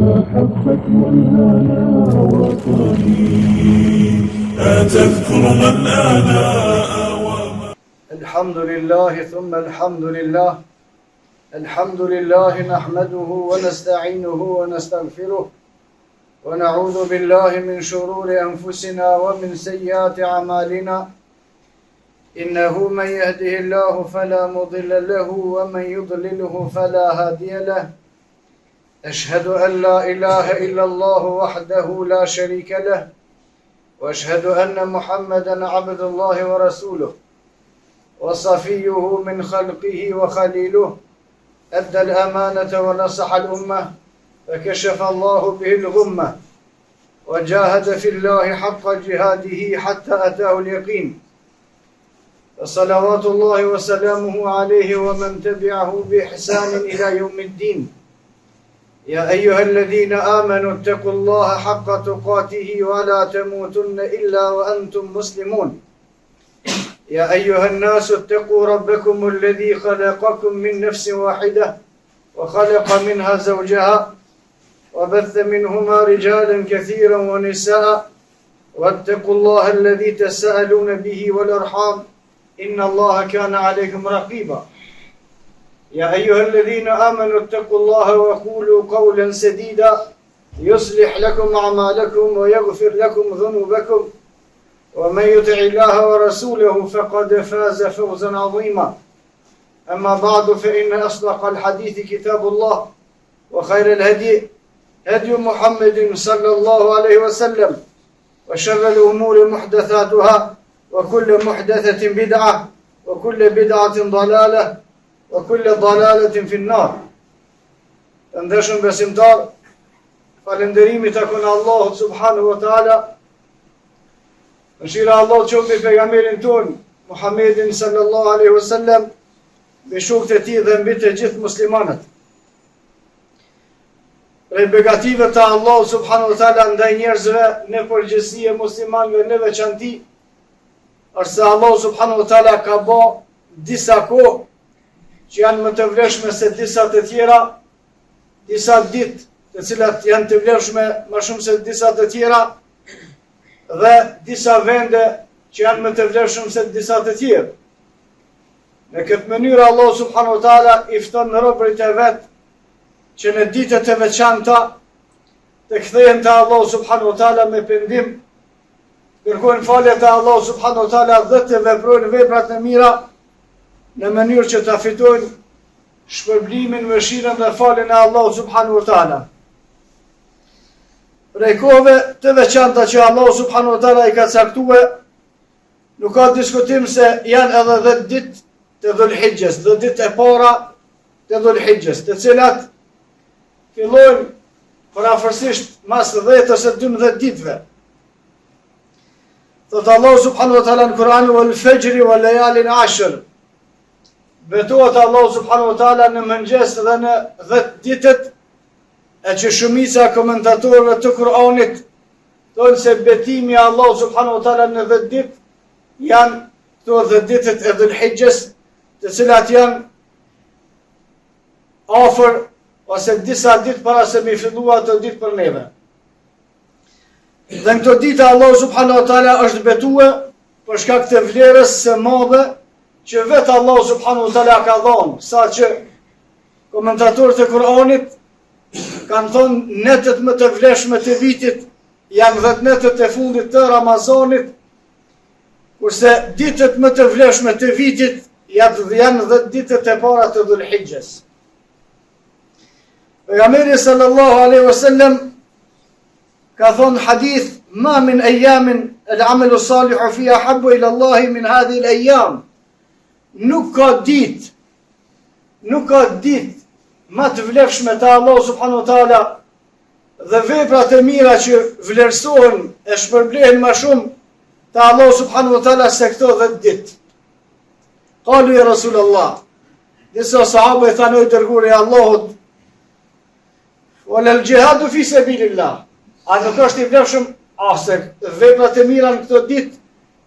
محبة والهنا وطني أتذكر من آناء الحمد لله ثم الحمد لله الحمد لله نحمده ونستعينه ونستغفره ونعوذ بالله من شرور أنفسنا ومن سيئات أعمالنا إنه من يهده الله فلا مضل له ومن يضلله فلا هادي له أشهد أن لا إله إلا الله وحده لا شريك له وأشهد أن محمدا عبد الله ورسوله وصفيه من خلقه وخليله أدى الأمانة ونصح الأمة فكشف الله به الغمة وجاهد في الله حق جهاده حتى أتاه اليقين فصلوات الله وسلامه عليه ومن تبعه بإحسان إلى يوم الدين يا أيها الذين آمنوا اتقوا الله حق تقاته ولا تموتن إلا وأنتم مسلمون يا أيها الناس اتقوا ربكم الذي خلقكم من نفس واحدة وخلق منها زوجها وبث منهما رجالا كثيرا ونساء واتقوا الله الذي تساءلون به والأرحام إن الله كان عليكم رقيبا يا أيها الذين آمنوا اتقوا الله وقولوا قولا سديدا يصلح لكم أعمالكم ويغفر لكم ذنوبكم ومن يطع الله ورسوله فقد فاز فوزا عظيما أما بعد فإن أصدق الحديث كتاب الله وخير الهدي هدي محمد صلى الله عليه وسلم وشر الأمور محدثاتها وكل محدثة بدعة وكل بدعة ضلالة وكل ضلالة في النار. Ndeshëm besimtar, falënderimi takon Allahut subhanahu wa taala. Mëshira Allah qoftë mbi pejgamberin ton, Muhammedin sallallahu alaihi wasallam, me shokët e tij dhe mbi të gjithë muslimanët. Prej begative të Allahut subhanahu wa taala ndaj njerëzve në përgjithësi e muslimanëve në veçanti, është se Allah subhanahu wa taala ka bë disa kohë që janë më të vlefshme se disa të tjera, disa ditë të cilat janë të vlefshme më shumë se disa të tjera, dhe disa vende që janë më të vlefshme se disa të tjera. Në këtë mënyrë Allah subhanahu wa taala i fton robërit e vet që në ditët e veçanta të kthehen te Allah subhanahu wa taala me pendim, kërkojnë falje te Allah subhanahu wa taala dhe të veprojnë veprat e mira në mënyrë që ta fitojnë shpërblimin, mëshirën dhe faljen e Allahut subhanahu wa taala. Prej kohëve të veçanta që Allahu subhanahu wa taala i ka caktuar, nuk ka diskutim se janë edhe 10 ditë të Dhul-Hijjes, 10 ditë e para të Dhul-Hijjes, të cilat fillojnë parafërsisht mas 10 ose 12 ditëve. Thot Allahu subhanahu wa taala në Kur'an: "Wal fajri wal layalin ashr." Betohet Allah subhanahu wa taala në mëngjes dhe në 10 ditët, e që shumica e komentatorëve të Kur'anit thonë se betimi i Allah subhanahu wa taala në 10 ditë janë këto 10 ditët e Dhul-Hijjes, të cilat janë afër ose disa ditë para se mi fillua ato ditë për neve. Dhe në këto ditë Allah subhanahu wa taala është betuar për shkak të vlerës së madhe që vetë Allah subhanahu wa taala ka dhënë, saqë komentatorët e Kur'anit kanë thonë netët më të vlefshme të vitit janë 10 netët e fundit të Ramazanit, kurse ditët më të vlefshme të vitit janë 10 ditët e para të Dhul-Hijjes. Pejgamberi sallallahu alaihi wasallam ka thonë hadith: "Ma min ayamin al-amalu salihu fiha habbu ila Allah min hadhihi al-ayam." Nuk ka ditë më të vlefshme te Allah subhanahu wa taala dhe veprat e mira që vlerësohen e shpërblehen më shumë te Allah subhanahu wa taala se këto 10 ditë. Qalu ya Rasulullah, disa sahabë i thanë: "O dërguari i Allahut, wala al-jihadu fi sabilillah." A nuk është i vlefshëm ase veprat e mira në këto ditë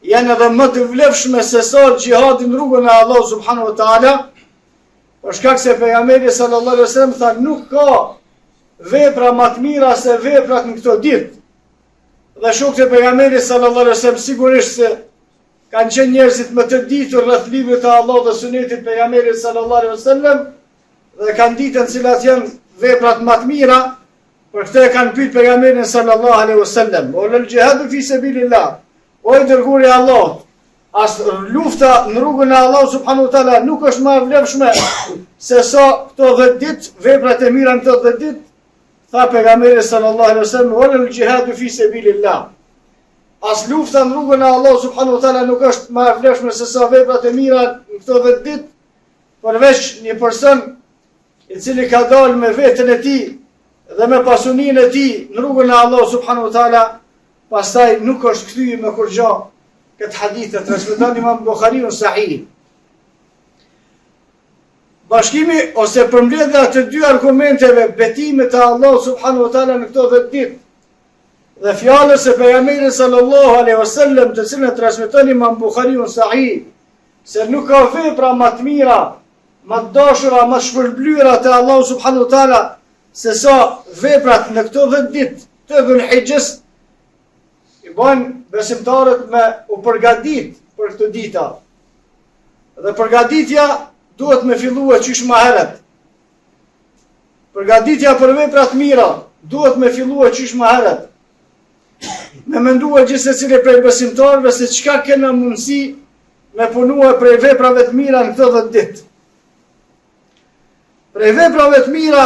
janë edhe më të vlefshme se sa gjihadi në rrugën e Allahut subhanahu wa taala? Për shkak se pejgamberi sallallahu alaihi wasallam tha nuk ka vepra më të mira se veprat në këto ditë. Dhe shokët e pejgamberit sallallahu alaihi wasallam sigurisht se kanë qenë njerëzit më të ditur rreth librit të Allahut dhe sunetit të pejgamberit sallallahu alaihi wasallam dhe kanë ditë në cilat janë veprat më të mira. Për këtë kanë pyet pejgamberin sallallahu alaihi wasallam: "O lel jihadu fi sabilillah?" O i dërguari i Allahut, as lufta në rrugën e Allahut subhanahu wa taala nuk është më e vlefshme se sa këto 10 ditë, veprat e mira në këto 10 ditë? Tha pejgamberi sallallahu alaihi wasallam: "Wala al-jihadu fi sabilillah." As lufta në rrugën e Allahut subhanahu wa taala nuk është më e vlefshme se sa veprat e mira në këto 10 ditë, përveç një person i cili ka dalë me veten e tij dhe me pasuninë e tij në rrugën e Allahut subhanahu wa taala, pastaj nuk është kthyer me kurrë. Këtë hadith e transmeton Imam Buhariu sahih. Bashkimi ose përmbledhja të dy argumenteve, betimet e Allahut subhanahu wa taala në këto 10 ditë dhe fjalës e pejgamberit sallallahu alaihi wasallam të cilën transmeton Imam Buhariu sahih, se nuk ka vepra më të mira, më të dashura, më të shpërblyera te Allahu subhanahu wa taala se sa veprat në këto 10 ditë të Dhul-Hijjes, i bën besimtarët me u përgatit për këtë dita. Dhe përgatitja duhet me fillua qysh më herët. Përgatitja për veprat mira duhet me fillua qysh më herët. Me mendua gjithsecili prej besimtarëve se çka kena mundësi me punua prej veprave të mira në këto 10 ditë. Prej veprave të mira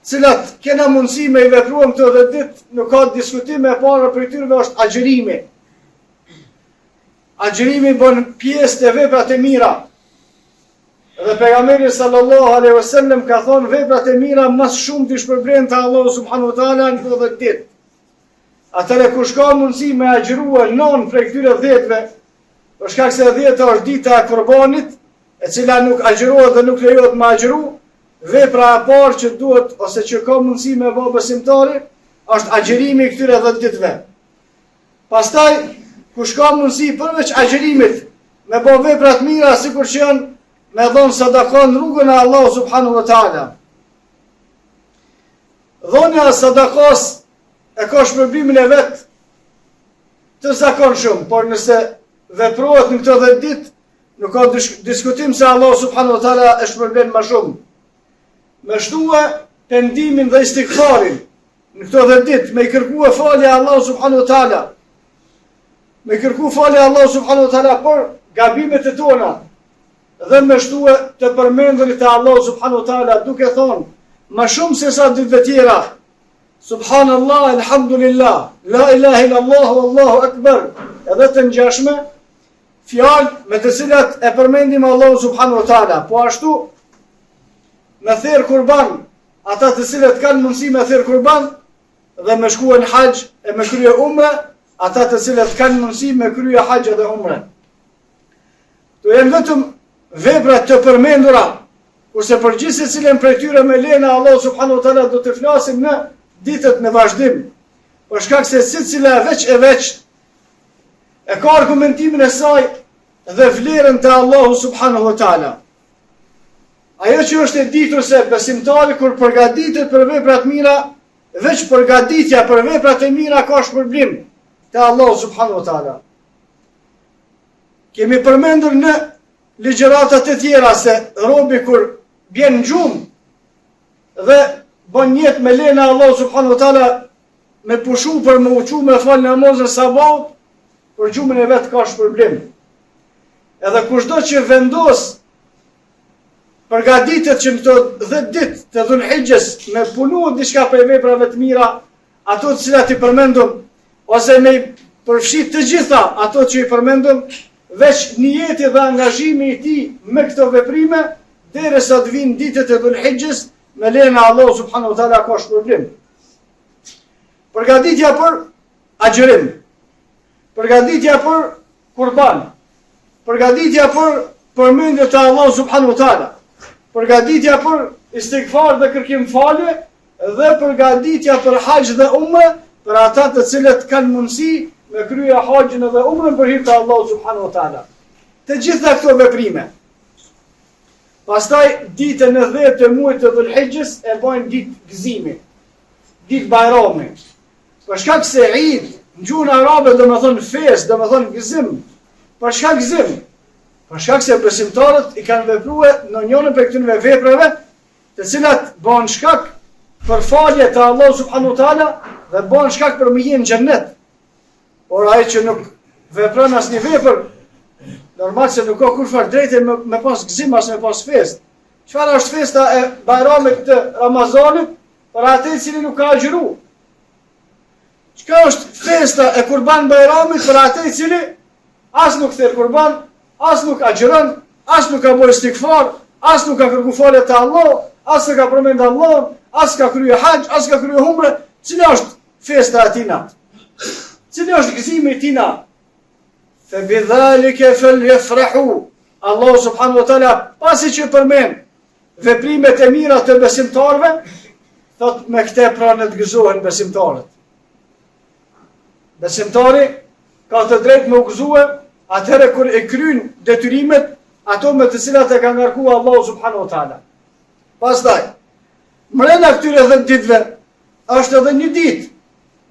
cilat kena mundësi me i vepruam këto 10 ditë, nuk ka diskutim e para për këtyre është agjërimi. Agjërimi bën pjesë të veprat e mira. Dhe pejgamberi sallallahu alaihi wasallam ka thonë veprat e mira më shumë të shpërblen te Allahu subhanahu wa taala në këto 10 ditë. Atëre kush ka mundësi me agjërua 9 prej këtyre 10-ve, për shkak se 10 është dita e kurbanit, e cila nuk agjërohet dhe nuk lejohet me agjëru, vepra e parë që duhet ose që ka mundësi me bë besimtari është agjërimi i këtyre 10 ditëve. Pastaj kush ka mundësi përveç agjërimit me bë vepra të mira sikur që janë me dhon sadaka në rrugën e Allahut subhanahu wa taala. Dhonja e sadakas e ka shpërblimin e vet të zakonshëm, por nëse veprohet në këto 10 ditë, nuk ka diskutim se Allahu subhanahu wa taala e shpërblen më shumë. Me shtua pendimin dhe istighfarin në këto 10 ditë, me i kërkua falje Allahu subhanahu wa taala. Me kërku falje Allahu subhanahu wa taala për gabimet e tona dhe me shtua të përmendurit e Allahu subhanahu wa taala duke thonë më shumë se sa ditëve tjera: Subhanallah, alhamdulillah, la ilaha illallah, wallahu akbar, edhe të ngjashme fjalë me të cilat e përmendim Allahu subhanahu wa taala. Po ashtu me therr kurban, ata të cilët kanë mundësi me therr kurban dhe me shkuën haxh e me krye umre, ata të cilët kanë mundësi me krye haxh dhe umre. To janë vetëm vepra të përmendura, kurse për gjithë secilën prej tyre me lejen e Allahu subhanahu wa taala do të flasim në ditët në vazhdim, për shkak se secila e veç e ka argumentimin e saj dhe vlerën të Allahu subhanahu wa taala. Ajo që është e ditur se besimtari kur përgatitet për veprat mira, veç përgatitja për veprat e mira ka shpërblim te Allahu subhanahu wa taala. Kemi përmendur në ligjëratat e tjera se robi kur bjen në gjumë dhe bën jetë me lejen e Allahu subhanahu wa taala me pushu për me uqu me fal namazin sabahut, për gjumën e vet ka shpërblim. Edhe kushdo që vendos përgatitet që në këto 10 ditë të Dhul-Hijjes me punu diçka për veprave të mira, ato të cilat i përmendum, ose me përfshit të gjitha ato që i përmendum, veç niyeti dhe angazhimi i tij me këto veprime, derisa të vinë ditët e Dhul-Hijjes, me lejen e Allahu subhanahu wa taala ka shpërblim. Përgatitja për agjërim, përgatitja për kurban, përgatitja për përmendje të Allahu subhanahu wa taala, përgatitja për istighfar dhe kërkim falje, dhe përgatitja për haxh dhe umre për ata të cilët kanë mundësi me krye haxhin dhe umrën për hir të Allahut subhanahu wa taala. Të gjitha këto veprime Pastaj ditën e 10 të muajit të Dhulhijhes e bojnë ditë gëzimi, ditë bajrami. Për shkak se Eid në gjuhën arabe do të thonë festë, do të thonë gëzim. Për shkak gëzim. Për shkak se besimtarët i kanë vepruar në njërin prej këtyre veprave, të cilat bën shkak për falje të Allahu subhanahu wa taala dhe bën shkak për me hyrë në xhennet. Por ai që nuk vepron asnjë vepër, normal se nuk ka kurfar drejtë me pas gëzim as me pas festë. Çfarë është festa e Bajramit të Ramazanit për atë i cili nuk ka agjëruar? Çka është festa e Kurban Bajramit për atë i cili as nuk therr kurban, as nuk agjëron, as nuk ka bërë istighfar, as nuk ka kërkuar falje te Allah, as nuk ka përmend Allah, as ka kryer haxh, as ka kryer umre? Cila është festa e tina? Cili është gëzimi i tina? Fe bidhalike falyafrahu. Allah subhanahu wa taala pasi që përmend veprimet e mira të besimtarëve, thot me këtë pranë të gëzohen besimtarët. Besimtari ka të drejtë me u gëzue atëherë kur e kryen detyrimet ato me të cilat e ka ngarkuar Allahu subhanahu wa taala. Pastaj, mrena këtyre 10 ditëve është edhe një ditë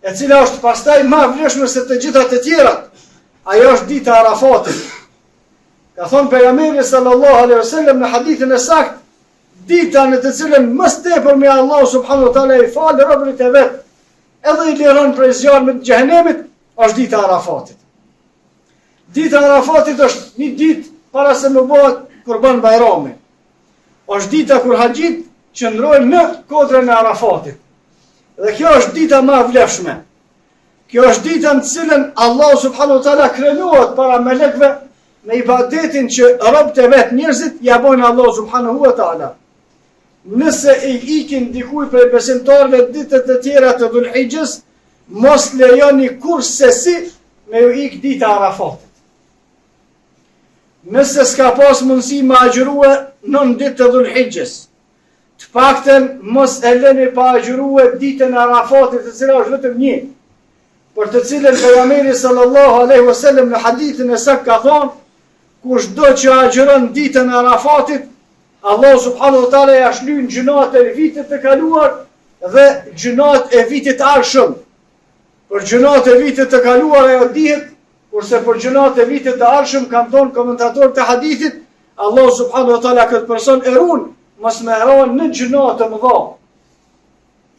e cila është pastaj më e vlefshme se të gjitha të tjerat. Ajo është dita e Arafatit. Ka thonë pejgamberi sallallahu alaihi wasallam në hadithin e saktë, dita në të cilën më tepër me Allahu subhanahu wa taala i fal robërit e vet, edhe i liron prej zjarmit të xhenemit, është dita e Arafatit. Dita e Arafatit është një ditë para se më bëhet Kurban Bajrami. Është dita kur haxhit qëndrojnë në kodrën e Arafatit. Dhe kjo është dita më e vlefshme. Kjo është dita në cilën Allahu subhanahu wa taala krenohet para melekëve me ibadetin që robët e vet njerëzit ja bojnë Allahu subhanahu wa taala. Nëse i ikin dikuj prej besimtarëve ditët e tjera të Dhulhijhes, mos lejoni kurrësi me u ik dita e Arafatit. Nëse s'ka pas mundësi me agjërue nën ditë të Dhulhijhes, të paktën mos e lëni pa agjërue ditën e Arafatit, e cila është vetëm një, për të cilën pejgamberi sallallahu alaihi wasallam në hadithin e saktë ka thonë, kushdo që agjëron ditën e Arafatit, Allah subhanahu wa taala ja shlyn gjunat e vitit të kaluar dhe gjunat e vitit arshëm. Për gjunat e vitit të kaluar ajo dihet, kurse për gjunat e vitit të arshëm kanë thonë komentatorët e hadithit, Allah subhanahu wa taala këtë person e ruan mos më haron në gjunat të mëdha.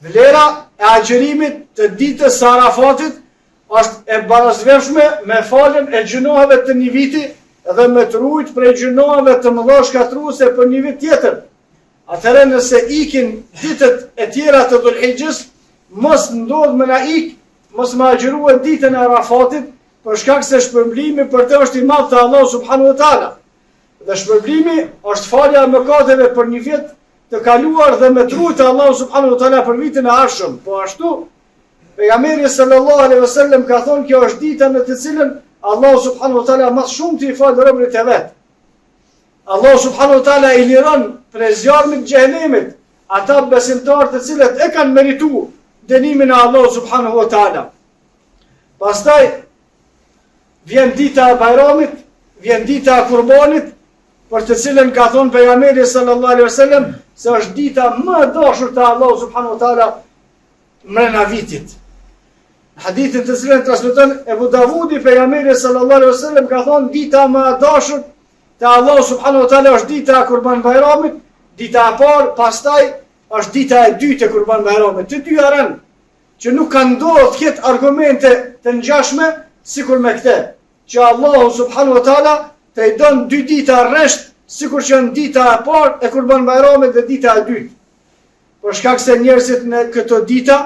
Vlera e agjërimit të ditës së Arafatit është e barazveshme me faljen e gjunave të një viti dhe me të ruajt prej gjunave të mëdha shkatruese për një vit tjetër. Atëherë nëse ikin ditët e tjera të Dhulhijhes, mos ndodh me na ik, mos më agjërua ditën e Arafatit, për shkak se shpërblimi për të është i madh te Allahu subhanahu wa taala. Dhe shpërblimi është falja e mëkateve për një vit të kaluar dhe me të ruajt Allahu subhanahu wa taala për vitin e ardhshëm. Po ashtu pejgamberi sallallahu alaihi wasallam ka thonë kjo është dita në të cilën Allahu subhanahu wa taala më shumë të i fal robërit e vet. Allahu subhanahu wa taala i liron prej zjarmit të xhenemit ata besimtarë të cilët e kanë merituar dënimin e Allahu subhanahu wa taala. Pastaj vjen dita e Bajramit, vjen dita e Kurbanit, për të cilën ka thonë pejgamberi sallallahu alaihi wasallam se është dita më e dashur te Allahu subhanahu wa taala mrena vitit. Hadithin të cilën transmeton Ebu Davudi, pejgamberi sallallahu alaihi wasallam ka thonë dita më e dashur te Allahu subhanahu wa taala është dita e Kurban Bajramit, dita e parë, pastaj është dita e dytë e Kurban Bajramit. Të dyja rën që nuk kanë ndodhur të ketë argumente të ngjashme sikur me këtë, që Allahu subhanahu wa taala të i don dy dita rresht, sikur që në dita e parë e Kurban Bajramit dhe dita e dytë. Për shkak se njerëzit në këto dita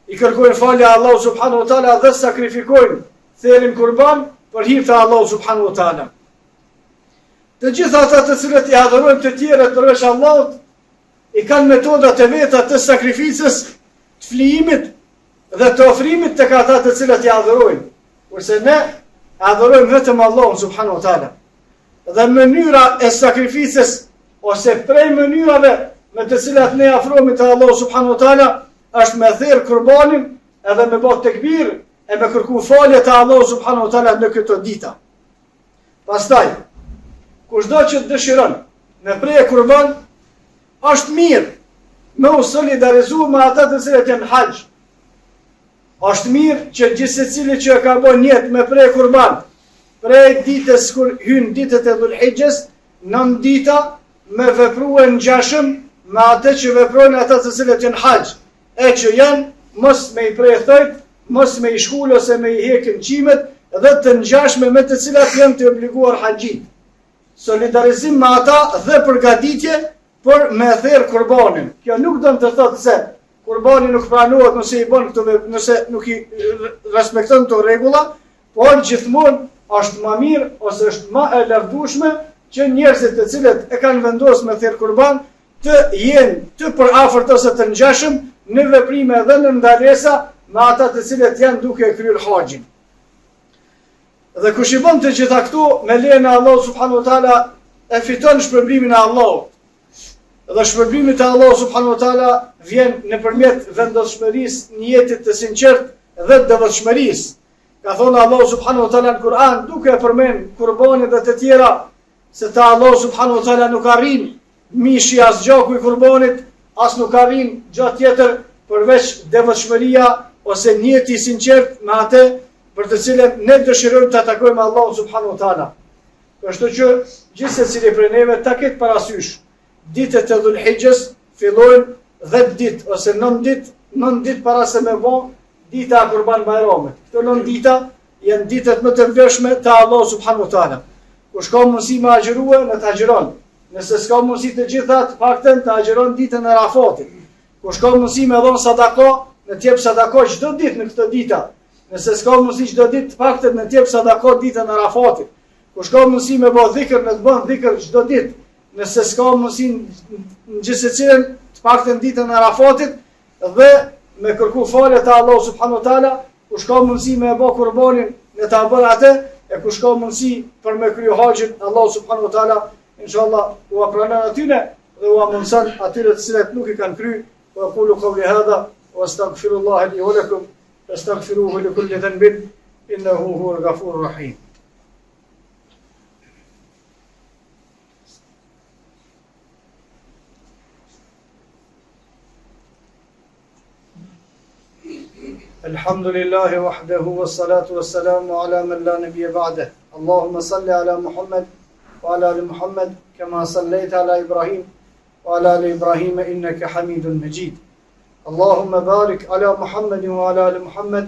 i kërkojnë falje Allahu subhanahu wa taala dhe sakrifikojnë thelin kurban për hir të Allahu subhanahu wa taala. Të gjitha ata të cilët i adhurojnë të tjerët përveç Allahut, i kanë metodat e veta të sakrificës, të flijimit dhe të ofrimit tek ata të cilët i adhurojnë. Kurse ne adhurojmë vetëm Allahun subhanahu wa taala. Dhe mënyra e sakrificës ose prej mënyrave me të cilat ne afrohemi te Allahu subhanahu wa taala është me therr kurbanin edhe me bë tekbir e me kërku falje te Allahu subhanahu wa taala në këto dita. Pastaj, kushdo që dëshiron me prej kurban, është mirë me u solidarizu me ata të cilët janë haxh. Është mirë që gjithsecili që ka bën jetë me prej kurban, prej ditës kur hyn ditët e Dhulhijhes, 9 dita me vepruar ngjashëm me atë që veprojnë ata të cilët janë haxh, e që janë mos me i prej thojt, mos me i shkull ose me i hekin qimet, dhe të ngjashme me të cilat janë të obliguar haxhit. Solidarizim me ata dhe përgatitje për me therr kurbanin. Kjo nuk do të thotë se kurbani nuk pranohet nëse i bën këto, nëse nuk i respekton këto rregulla, por gjithmonë është më mirë ose është më e lavdueshme që njerëzit të cilët e kanë vendosur me therr kurban të jenë të përafërt ose të ngjashëm në veprime dhe në ndalesa me ata të cilët janë duke kryer haxhin. Dhe kush i bën të gjitha këto me lejen e Allahut subhanahu wa taala e fiton shpërblimin e Allahut. Dhe shpërblimi te Allahu subhanahu wa taala vjen nëpërmjet vendoshmërisë në jetë të sinqertë dhe devotshmërisë. Ka thonë Allahu subhanahu wa taala në Kur'an, duke përmend kurbanin dhe të tjera, se ta Allahu subhanahu wa taala nuk arrin mishi as gjaku i kurbanit, as nuk arrin gjë tjetër përveç devotshmëria ose njeti i sinqert me atë për të cilën ne dëshirojmë të takojmë Allahun subhanahu wa taala. Kështu që gjithsecili prej neve ta ketë parasysh ditët e Dhulhijhes fillojnë 10 ditë ose 9 ditë para se me vë dita e Kurban Bayramit. Këto 9 dita janë ditët më të vlefshme te Allahu subhanahu wa taala. Kush ka mundësi me agjërua, në të agjeron. Nëse s'ka mundësi të gjitha, të paktën të agjeron ditën e Arafatit. Kush ka mundësi me dhon sadaka, në të jep sadaka çdo ditë në këtë dita. Nëse s'ka mundësi çdo ditë, të paktën në të jep sadaka ditën e Arafatit. Kush ka mundësi me bë dhikr, në të bën dhikr çdo ditë. Nëse s'ka mundësi në gjithsecilën, të paktën ditën e Arafatit dhe me kërku falje te Allahu subhanahu wa taala. Kush ka mundësi me bë kurbanin, në ta bën atë, e kush ka mundësi për me kryer haxhin, Allahu subhanahu wa taala inshallah u pranon atyre dhe u mundson atyre të cilët nuk i kanë kryer. Wa qulu qawli hadha wa astaghfirullaha li wa lakum fastaghfiruhu li kulli dhanbin innahu huwal ghafurur rahim. الحمد لله وحده والصلاة والسلام على من لا نبي بعده. اللهم صل على محمد وعلى آل محمد كما صليت على إبراهيم وعلى آل إبراهيم إنك حميد مجيد. اللهم بارك على محمد وعلى آل محمد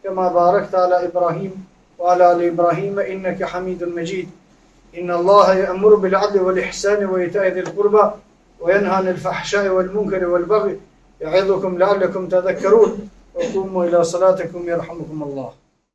كما باركت على إبراهيم وعلى آل إبراهيم إنك حميد مجيد. إن الله يأمر بالعدل والإحسان وإيتاء ذي القربى وينهى عن الفحشاء والمنكر والبغي يعظكم لعلكم تذكرون. وقوموا إلى صلاتكم يرحمكم الله.